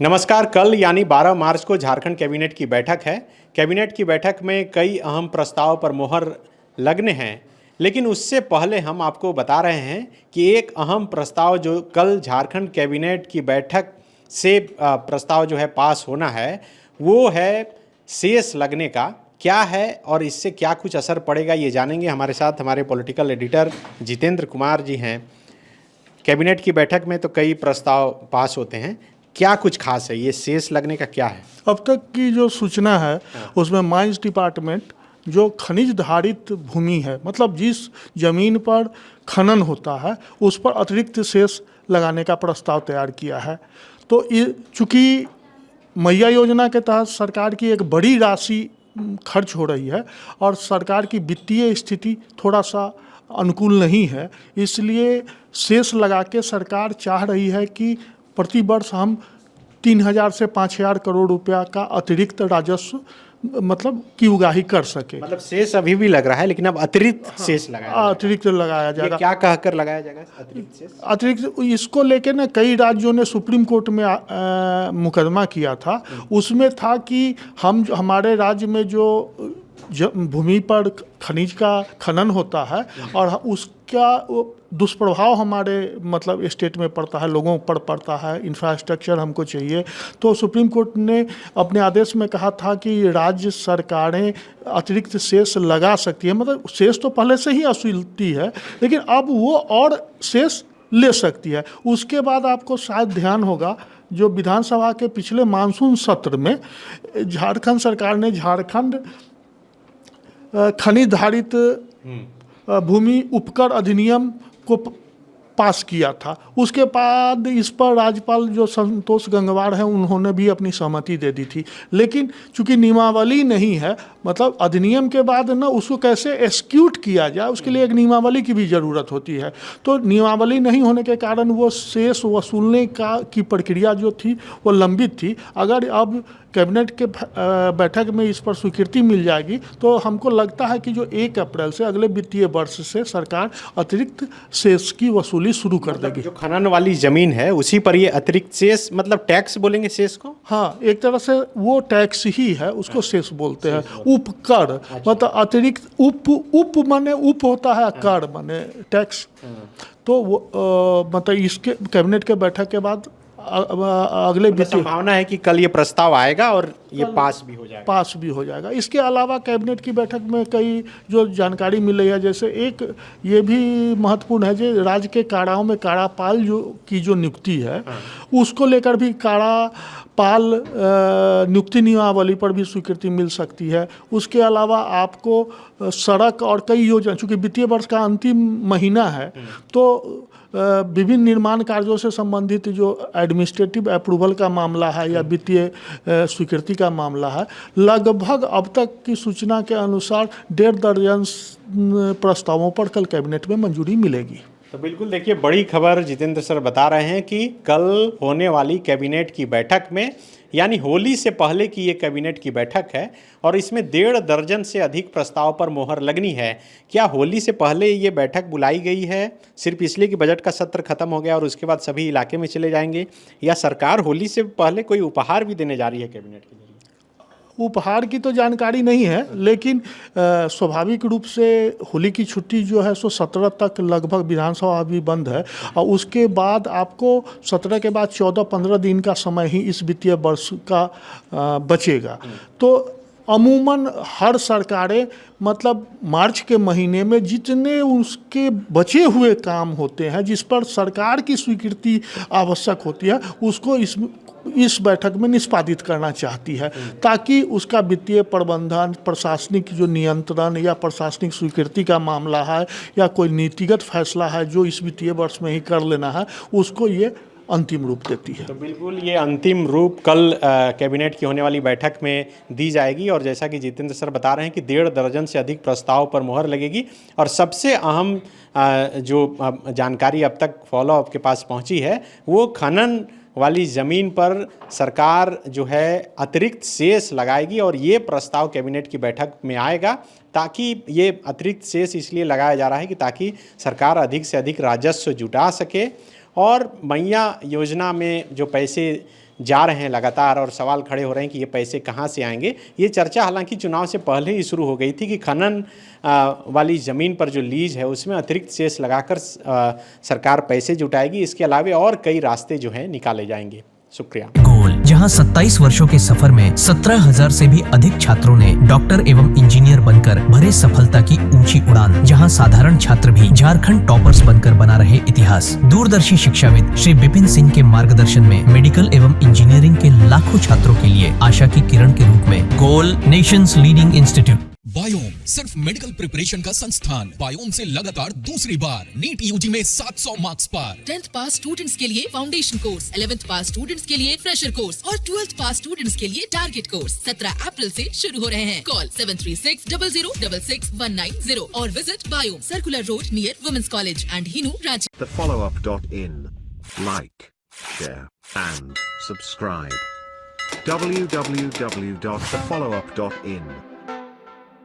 नमस्कार। कल यानी 12 मार्च को झारखंड कैबिनेट की बैठक है। कैबिनेट की बैठक में कई अहम प्रस्ताव पर मोहर लगने हैं, लेकिन उससे पहले हम आपको बता रहे हैं कि एक अहम प्रस्ताव जो कल झारखंड कैबिनेट की बैठक से प्रस्ताव जो है पास होना है, वो है सेस लगने का। क्या है और इससे क्या कुछ असर पड़ेगा, ये जानेंगे। हमारे साथ हमारे पॉलिटिकल एडिटर जितेंद्र कुमार जी हैं। कैबिनेट की बैठक में तो कई प्रस्ताव पास होते हैं, क्या कुछ खास है, ये शेष लगने का क्या है? अब तक की जो सूचना है उसमें माइंस डिपार्टमेंट जो खनिज धारित भूमि है, मतलब जिस जमीन पर खनन होता है उस पर अतिरिक्त सेस लगाने का प्रस्ताव तैयार किया है। तो चूँकि मैया योजना के तहत सरकार की एक बड़ी राशि खर्च हो रही है और सरकार की वित्तीय स्थिति थोड़ा सा अनुकूल नहीं है, इसलिए सेस लगा के सरकार चाह रही है कि प्रति वर्ष हम 3,000 से 5,000 करोड़ रुपया का अतिरिक्त राजस्व मतलब की उगाही कर सके। मतलब शेष अभी भी लग रहा है, लेकिन अब अतिरिक्त शेष लगाया जाएगा। अतिरिक्त लगाया ये जाएगा। क्या कहकर लगाया जाएगा अतिरिक्त शेष? अतिरिक्त इसको लेके ना कई राज्यों ने सुप्रीम कोर्ट में मुकदमा किया था। उसमें था कि हमारे राज्य में जो भूमि पर खनिज का खनन होता है और उसका दुष्प्रभाव हमारे मतलब स्टेट में पड़ता है, लोगों पर पड़ता है, इंफ्रास्ट्रक्चर हमको चाहिए। तो सुप्रीम कोर्ट ने अपने आदेश में कहा था कि राज्य सरकारें अतिरिक्त शेष लगा सकती है, मतलब शेष तो पहले से ही वसूलती है, लेकिन अब वो और शेष ले सकती है। उसके बाद आपको शायद ध्यान होगा, जो विधानसभा के पिछले मानसून सत्र में झारखंड सरकार ने झारखंड खनिज धारित भूमि उपकर अधिनियम को पास किया था। उसके बाद इस पर राज्यपाल जो संतोष गंगवार हैं उन्होंने भी अपनी सहमति दे दी थी, लेकिन चूंकि नियमावली नहीं है, मतलब अधिनियम के बाद ना उसको कैसे एक्सिक्यूट किया जाए उसके लिए एक नियमावली की भी ज़रूरत होती है। तो नियमावली नहीं होने के कारण वो शेष वसूलने की प्रक्रिया जो थी वो लंबित थी। अगर अब कैबिनेट के बैठक में इस पर स्वीकृति मिल जाएगी तो हमको लगता है कि जो 1 अप्रैल से अगले वित्तीय वर्ष से सरकार अतिरिक्त शेष की वसूली शुरू कर देगी। जो खनन वाली जमीन है उसी पर ये अतिरिक्त शेष, मतलब टैक्स बोलेंगे शेष को? हाँ, एक तरह से वो टैक्स ही है, उसको शेष बोलते हैं। उपकर मतलब अतिरिक्त उप माने उप होता है, कर माने टैक्स। तो वो मतलब इसके कैबिनेट के बैठक के बाद अगले मतलब संभावना है कि कल ये प्रस्ताव आएगा और ये पास भी हो जाएगा। इसके अलावा कैबिनेट की बैठक में कई जो जानकारी मिल रही है, जैसे एक ये भी महत्वपूर्ण है जो राज्य के काराओं में कारापाल जो नियुक्ति है उसको लेकर भी कारापाल नियुक्ति नियमावली पर भी स्वीकृति मिल सकती है। उसके अलावा आपको सड़क और कई योजना, चूँकि वित्तीय वर्ष का अंतिम महीना है तो विभिन्न निर्माण कार्यों से संबंधित जो एडमिनिस्ट्रेटिव अप्रूवल का मामला है या वित्तीय स्वीकृति का मामला है, लगभग अब तक की सूचना के अनुसार 1.5 दर्जन प्रस्तावों पर कल कैबिनेट में मंजूरी मिलेगी। तो बिल्कुल देखिए, बड़ी खबर जितेंद्र सर बता रहे हैं कि कल होने वाली कैबिनेट की बैठक में, यानी होली से पहले की ये कैबिनेट की बैठक है और इसमें 1.5 दर्जन से अधिक प्रस्ताव पर मोहर लगनी है। क्या होली से पहले ये बैठक बुलाई गई है, सिर्फ इसलिए कि बजट का सत्र खत्म हो गया और उसके बाद सभी इलाके में चले जाएंगे, या सरकार होली से पहले कोई उपहार भी देने जा रही है कैबिनेट के लिए? उपहार की तो जानकारी नहीं है, लेकिन स्वाभाविक रूप से होली की छुट्टी जो है सो 17 तक लगभग विधानसभा भी बंद है और उसके बाद आपको 17 के बाद 14-15 दिन का समय ही इस वित्तीय वर्ष का बचेगा। तो अमूमन हर सरकारें मतलब मार्च के महीने में जितने उसके बचे हुए काम होते हैं जिस पर सरकार की स्वीकृति आवश्यक होती है उसको इस बैठक में निष्पादित करना चाहती है, ताकि उसका वित्तीय प्रबंधन, प्रशासनिक जो नियंत्रण या प्रशासनिक स्वीकृति का मामला है या कोई नीतिगत फैसला है जो इस वित्तीय वर्ष में ही कर लेना है, उसको ये अंतिम रूप देती है। तो बिल्कुल ये अंतिम रूप कल कैबिनेट की होने वाली बैठक में दी जाएगी और जैसा कि जितेंद्र सर बता रहे हैं कि 1.5 दर्जन से अधिक प्रस्ताव पर मोहर लगेगी। और सबसे अहम जो जानकारी अब तक फॉलोअप के पास पहुंची है वो खनन वाली ज़मीन पर सरकार जो है अतिरिक्त शेष लगाएगी और ये प्रस्ताव कैबिनेट की बैठक में आएगा, ताकि ये अतिरिक्त शेष इसलिए लगाया जा रहा है कि ताकि सरकार अधिक से अधिक राजस्व जुटा सके और मैया योजना में जो पैसे जा रहे हैं लगातार और सवाल खड़े हो रहे हैं कि ये पैसे कहाँ से आएंगे। ये चर्चा हालांकि चुनाव से पहले ही शुरू हो गई थी कि खनन वाली ज़मीन पर जो लीज है उसमें अतिरिक्त सेस लगाकर सरकार पैसे जुटाएगी। इसके अलावा और कई रास्ते जो हैं निकाले जाएंगे। शुक्रिया। गोल, जहां 27 वर्षों के सफर में 17,000 से भी अधिक छात्रों ने डॉक्टर एवं इंजीनियर बनकर भरे सफलता की ऊंची उड़ान, जहां साधारण छात्र भी झारखंड टॉपर्स बनकर बना रहे इतिहास। दूरदर्शी शिक्षाविद श्री विपिन सिंह के मार्गदर्शन में मेडिकल एवं इंजीनियरिंग के लाखों छात्रों के लिए आशा की किरण के रूप में गोल, नेशंस लीडिंग इंस्टीट्यूट। बायोम सिर्फ मेडिकल प्रिपरेशन का संस्थान। बायोम से लगातार दूसरी बार नीट यूजी में 700 मार्क्स पार। 10th पास स्टूडेंट्स के लिए फाउंडेशन कोर्स, 11th पास स्टूडेंट्स के लिए फ्रेशर कोर्स और 12th पास स्टूडेंट्स के लिए टारगेट कोर्स 17 अप्रैल से शुरू हो रहे हैं। कॉल 7360066190 और visit Biome, circular road near women's college and Hinoo, Ranchi. thefollowup.in. Like, share, and subscribe. www.thefollowup.in